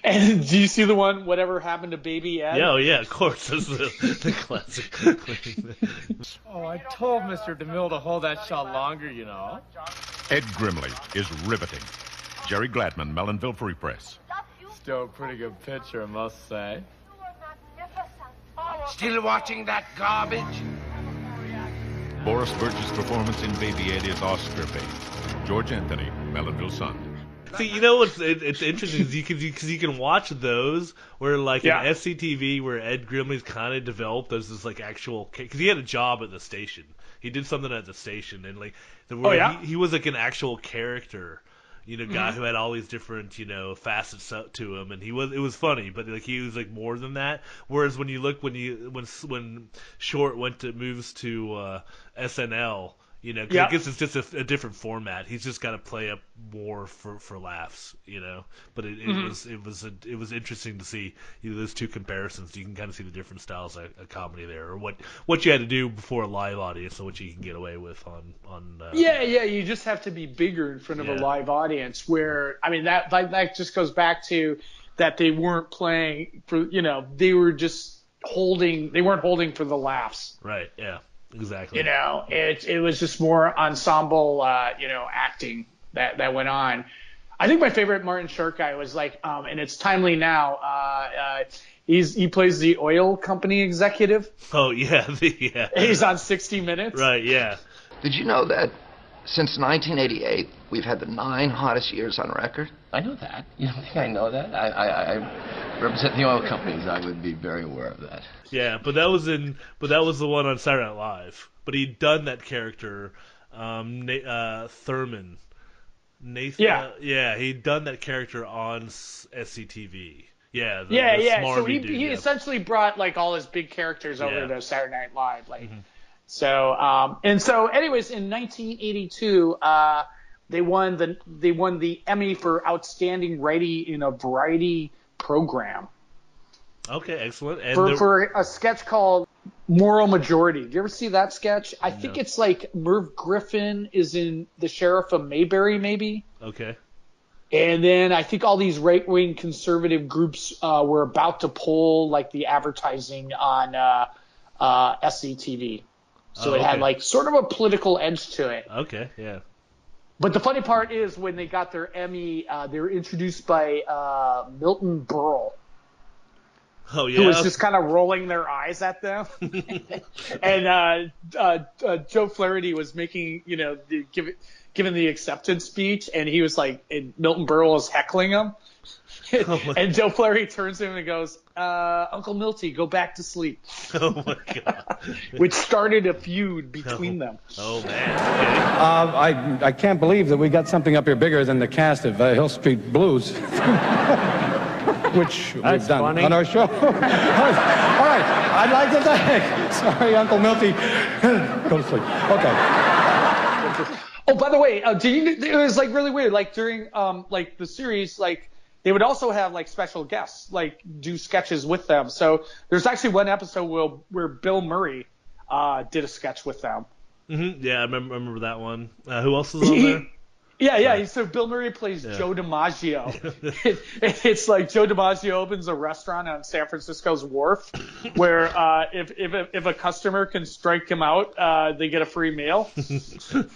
And do you see the one, Whatever Happened to Baby Ed? Yeah, yeah, of course. That's the classic. Oh, I told Mr. DeMille to hold that shot longer, you know. Ed Grimley is riveting. Jerry Gladman, Mellonville Free Press. Still a pretty good picture, I must say. Still watching that garbage? Boris Burge's performance in Baby Ed is Oscar bait. George Anthony, Mellonville Sun. See, you know what's it's interesting is you can watch those where like in SCTV where Ed Grimley's kind of developed as this like actual, because he had a job at the station. He did something at the station and like he was like an actual character, guy who had all these different facets to him, and it was funny, but like he was like more than that. Whereas when you look when Short moves to SNL. I guess it's just a different format. He's just got to play up more for laughs, But it was interesting to see those two comparisons. You can kind of see the different styles of comedy there, or what you had to do before a live audience, and what you can get away with on. You just have to be bigger in front of a live audience. Where that just goes back to that they weren't playing for they were just holding. They weren't holding for the laughs. Right. Yeah. Exactly. It was just more ensemble, acting that went on. I think my favorite Martin Short guy was like, and it's timely now. He plays the oil company executive. Oh yeah, yeah. He's on 60 Minutes. Right. Yeah. Did you know that since 1988 we've had the 9 hottest years on record? I know that. You don't think I know that? I represent the oil companies. I would be very aware of that. Yeah, but that was the one on Saturday Night Live. But he'd done that character, Thurman. Nathan. Yeah, he'd done that character on SCTV. Yeah. So he essentially brought like all his big characters over to Saturday Night Live, like. Mm-hmm. So anyways, in 1982, they won the Emmy for Outstanding Writing in a Variety Program. Okay, excellent. And for a sketch called Moral Majority. Do you ever see that sketch? I think it's like Merv Griffin is in The Sheriff of Mayberry, maybe. Okay. And then I think all these right-wing conservative groups were about to pull like the advertising on SCTV. So it had like sort of a political edge to it. Okay, yeah. But the funny part is when they got their Emmy, they were introduced by Milton Berle. Oh, yeah. Who was just kind of rolling their eyes at them. And Joe Flaherty was making, giving the acceptance speech, and he was like, and Milton Berle was heckling him. And Joe Flaherty turns to him and goes, Uncle Milty, go back to sleep. Oh, my God. Which started a feud between them. Oh, man. Okay. I can't believe that we got something up here bigger than the cast of Hill Street Blues. Which we've done on our show. All right. I'd like to thank. Sorry, Uncle Milty. Go to sleep. Okay. Oh, by the way, it was like really weird. Like during like the series, like they would also have like special guests, like do sketches with them. So there's actually one episode where Bill Murray did a sketch with them. Mm-hmm. Yeah, I remember that one. Who else was on there? Yeah. So Bill Murray plays Joe DiMaggio. It's like Joe DiMaggio opens a restaurant on San Francisco's Wharf, where if a customer can strike him out, they get a free meal.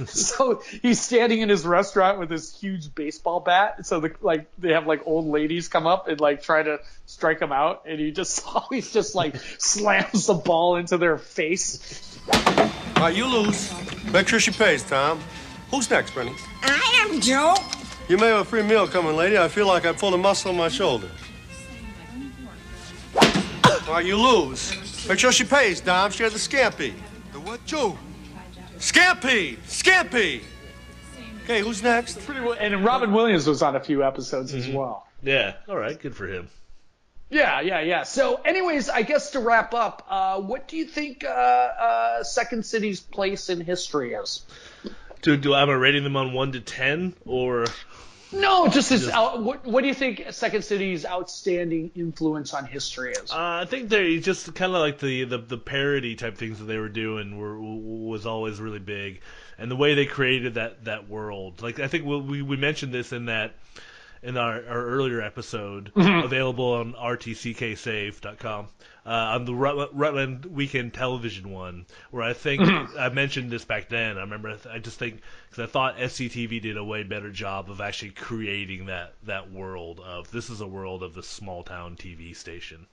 So he's standing in his restaurant with this huge baseball bat. So they have like old ladies come up and like try to strike him out, and he just always just like slams the ball into their face. All right, you lose. Make sure she pays, Tom. Who's next, Brenny? I am Joe. You may have a free meal coming, lady. I feel like I pulled a muscle on my shoulder. All right, you lose. Make sure she pays, Dom. She has the scampi. The what, Joe? Scampi! Scampi! Okay, who's next? And Robin Williams was on a few episodes as well. Yeah, all right, good for him. Yeah. So anyways, I guess to wrap up, what do you think Second City's place in history is? Am I rating them on 1 to 10 or? No, just his. What do you think Second City's outstanding influence on history is? I think they just kind of like the parody type things that they were doing was always really big, and the way they created that world. Like I think we mentioned this in our earlier episode, available on rtcksave.com, on the Rutland Weekend Television one, where I think I mentioned this back then. I remember I just think because I thought Sctv did a way better job of actually creating that world of this is a world of the small town TV station.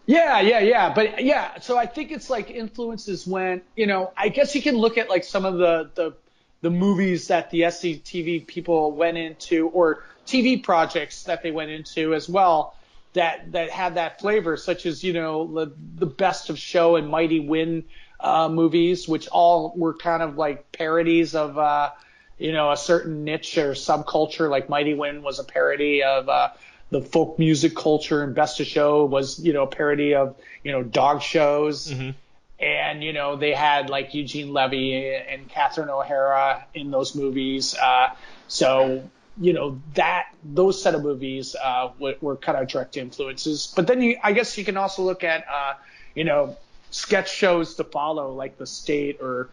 Yeah. But yeah, so I think it's like influences when, I guess you can look at like some of the movies that the SCTV people went into, or TV projects that they went into as well, that had that flavor, such as, the Best of Show and Mighty Wind movies, which all were kind of like parodies of, a certain niche or subculture. Like Mighty Wind was a parody of the folk music culture, and Best of Show was, a parody of, dog shows. Mm-hmm. And, they had like Eugene Levy and Catherine O'Hara in those movies. So, those set of movies were kind of direct influences. But then I guess you can also look at, sketch shows to follow, like The State or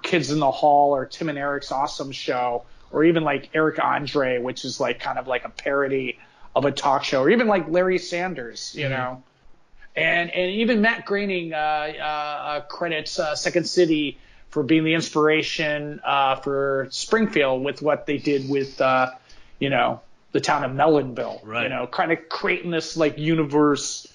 Kids in the Hall or Tim and Eric's Awesome Show, or even like Eric Andre, which is like kind of like a parody of a talk show, or even like Larry Sanders, you know. And even Matt Groening credits Second City for being the inspiration for Springfield with what they did with, the town of Melonville. Right. Kind of creating this like universe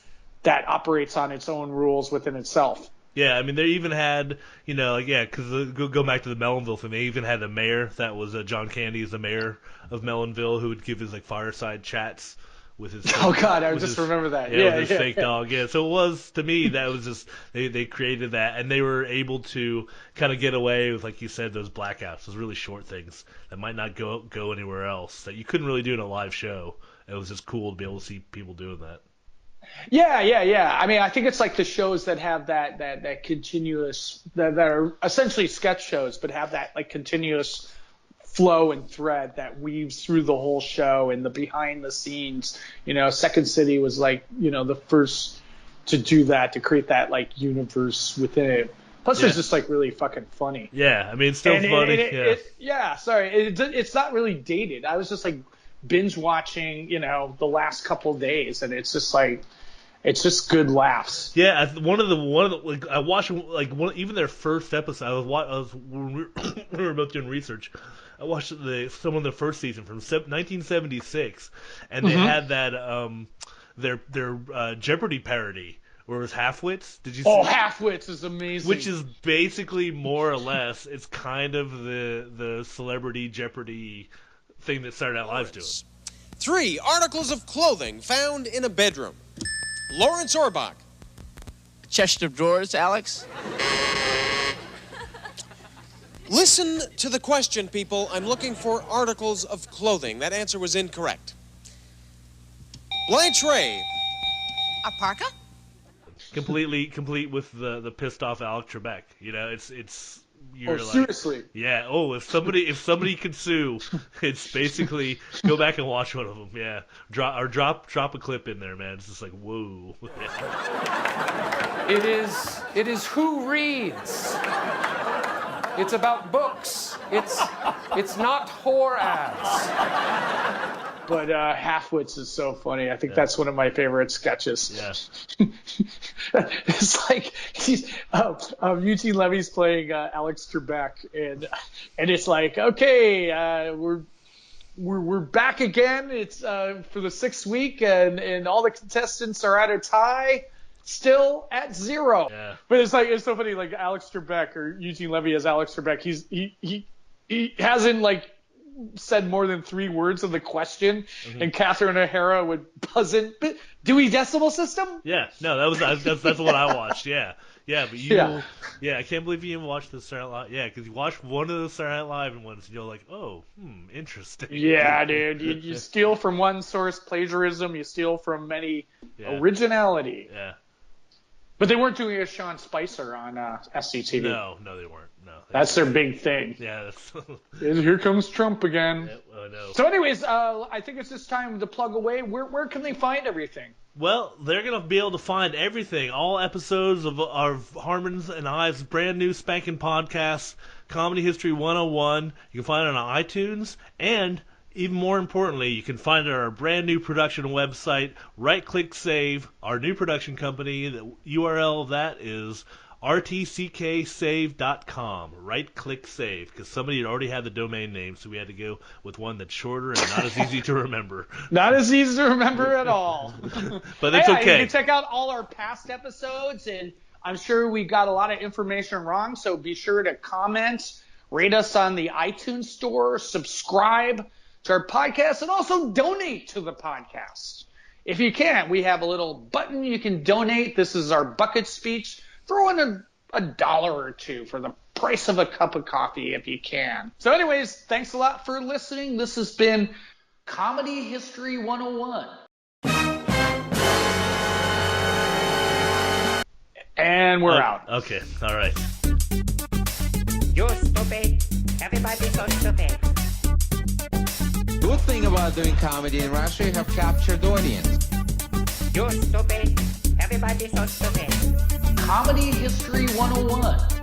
that operates on its own rules within itself. Yeah, I mean, they even had, because go back to the Melonville thing, they even had a mayor that was John Candy, is the mayor of Melonville, who would give his like fireside chats with his remember that. With his fake dog. Yeah, so it was, to me, that was just they created that, and they were able to kind of get away with, like you said, those blackouts, those really short things that might not go anywhere else, that you couldn't really do in a live show. It was just cool to be able to see people doing that. Yeah. I mean, I think it's like the shows that have that continuous, that are essentially sketch shows, but have that like continuous flow and thread that weaves through the whole show and the behind the scenes. Second City was like, the first to do that, to create that like universe within it. Plus, it's just like really fucking funny. Yeah, I mean, it's still funny. It's not really dated. I was just like binge watching, the last couple of days, and it's just like, it's just good laughs. Yeah, I watched even their first episode. When we were both doing research, I watched some of the first season from 1976, and they had that their Jeopardy parody where it was Halfwits. Did you see? Oh, Halfwits is amazing. Which is basically more or less, it's kind of the Celebrity Jeopardy thing that Saturday Night Live's doing. 3 articles of clothing found in a bedroom. Lawrence Orbach. Chest of drawers, Alex. Listen to the question, people. I'm looking for articles of clothing. That answer was incorrect. Blanche Ray. A parka? Complete with the pissed off Alex Trebek. You're like, seriously? Yeah. Oh, if somebody could sue, it's basically go back and watch one of them. Yeah. Drop a clip in there, man. It's just like, whoa. It is who reads. It's about books. It's not whore ads. But Halfwits is so funny. I think that's one of my favorite sketches. Yeah. It's like Eugene Levy's playing Alex Trebek, and it's like, okay, we're back again. It's for the 6th week, and all the contestants are at a tie, still at 0. Yeah. But it's so funny. Like Alex Trebek, or Eugene Levy as Alex Trebek, he hasn't like said more than 3 words of the question, and Catherine O'Hara would buzz in. But Dewey Decimal System? Yeah, no, that's what I watched. Yeah, but I can't believe you even watched the Saturday Night Live. Yeah, because you watched one of the Saturday Night Live ones, and you're like, oh, interesting. Yeah, dude, you steal from one source, plagiarism. You steal from many, originality. Yeah. But they weren't doing a Sean Spicer on SCTV. No, they weren't. No, that's their big thing. Yeah. Here comes Trump again. Yeah, no. So anyways, I think it's just time to plug away. Where can they find everything? Well, they're going to be able to find everything, all episodes of our Harmon's and I's brand new spanking podcast, Comedy History 101. You can find it on iTunes, and even more importantly, you can find it on our brand new production website, Right-Click Save, our new production company. The URL of that is rtcksave.com, Right-Click Save, because somebody had already had the domain name, so we had to go with one that's shorter and not as easy to remember. Not as easy to remember at all. But it's okay. You can check out all our past episodes, and I'm sure we got a lot of information wrong, so be sure to comment, rate us on the iTunes store, subscribe to our podcast, and also donate to the podcast. If you can, we have a little button you can donate. This is our bucket speech. Throw in a $1 or $2 for the price of a cup of coffee if you can. So anyways, thanks a lot for listening. This has been Comedy History 101. And we're out. Okay, all right. You're stupid. Everybody's so stupid. Good thing about doing comedy in Russia, you have captured audience. You're stupid. Everybody's so stupid. Comedy History 101.